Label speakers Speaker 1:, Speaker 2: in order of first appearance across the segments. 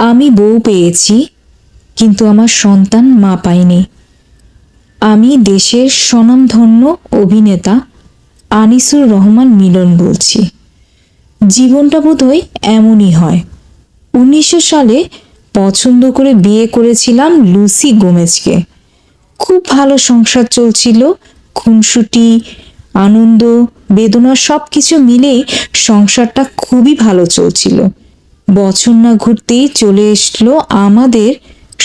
Speaker 1: আমি বউ পেয়েছি, কিন্তু আমার সন্তান মা পাইনি। আমি দেশের স্বনামধন্য অভিনেতা আনিসুর রহমান মিলন বলছি। জীবনটা বোধহয় এমনই হয়। 1900 সালে পছন্দ করে বিয়ে করেছিলাম লুসি গোমেজকে। খুব ভালো সংসার চলছিল, খুনসুটি, আনন্দ, বেদনা সব কিছু মিলেই সংসারটা খুবই ভালো চলছিল। বছর না ঘুরতেই চলে আসলো আমাদের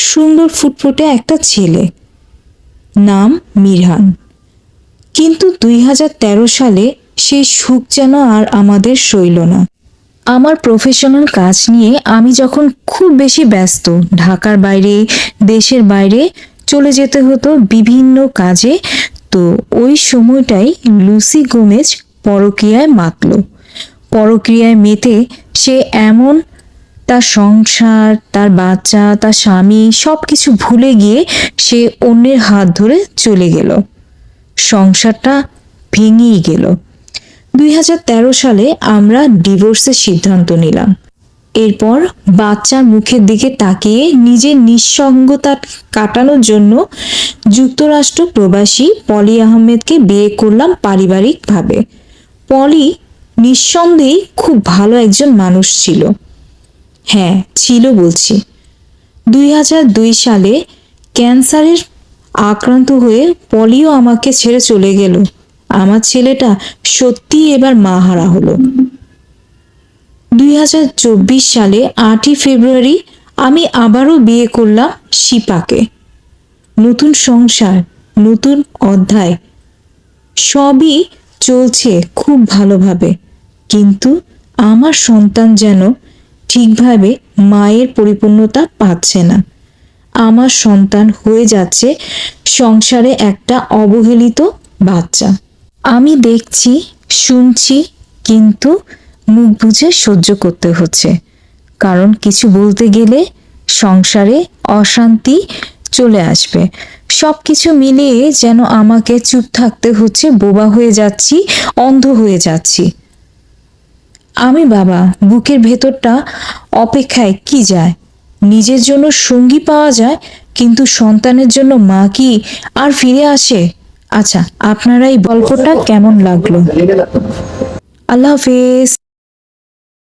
Speaker 1: সুন্দর ফুটফুটে একটা ছেলে, নাম মিরহান। কিন্তু 2013 সালে সেই সুখ যেন আর আমাদের সইল না। আমার প্রফেশনাল কাজ নিয়ে আমি যখন খুব বেশি ব্যস্ত, ঢাকার বাইরে, দেশের বাইরে চলে যেতে হতো বিভিন্ন কাজে, তো ওই সময়টাই লুসি গোমেজ পরকীয়ায় মাতল। পরকীয়ায় মেতে সে এমন তার সংসার, তার বাচ্চা, তার স্বামী সব কিছু ভুলে গিয়ে সে অন্যের হাত ধরে চলে গেল। সংসারটা ভেঙেই গেল। 2013 সালে আমরা ডিভোর্সের সিদ্ধান্ত নিলাম। এরপর বাচ্চার মুখের দিকে তাকিয়ে নিজের নিঃসঙ্গতা কাটানোর জন্য যুক্তরাষ্ট্র প্রবাসী পলি আহমেদকে বিয়ে করলাম পারিবারিকভাবে। পলি নিঃসন্দেহেই খুব ভালো একজন মানুষ ছিল। হ্যাঁ, ছিল বলছি। 2002 সালে ক্যান্সারের আক্রান্ত হয়ে পলিও আমাকে ছেড়ে চলে গেল। আমার ছেলেটা সত্যিই এবার মাহারা হলো। 2024 সালে 8ই ফেব্রুয়ারি আমি আবারও বিয়ে করলাম শিপাকে। নতুন সংসার, নতুন অধ্যায়, সবই চলছে খুব ভালোভাবে, কিন্তু আমার সন্তান যেন ঠিকভাবে মায়ের পরিপূর্ণতা পাচ্ছে না। আমার সন্তান হয়ে যাচ্ছে সংসারে একটা অবহেলিত বাচ্চা। আমি দেখছি, শুনছি, কিন্তু মুখ বুজে সহ্য করতে হচ্ছে, কারণ কিছু বলতে গেলে সংসারে অশান্তি চলে আসবে। সব কিছু মিলিয়ে যেন আমাকে চুপ থাকতে হচ্ছে, বোবা হয়ে যাচ্ছি, অন্ধ হয়ে যাচ্ছি। আমি বাবা, বুকের ভেতরটা অপেক্ষায় কি যায়। নিজের জন্য সঙ্গী পাওয়া যায়, কিন্তু সন্তানের জন্য মা কি আর ফিরে আসে? আচ্ছা, আপনারা এই গল্পটা কেমন লাগলো? আল্লাহ হাফেজ।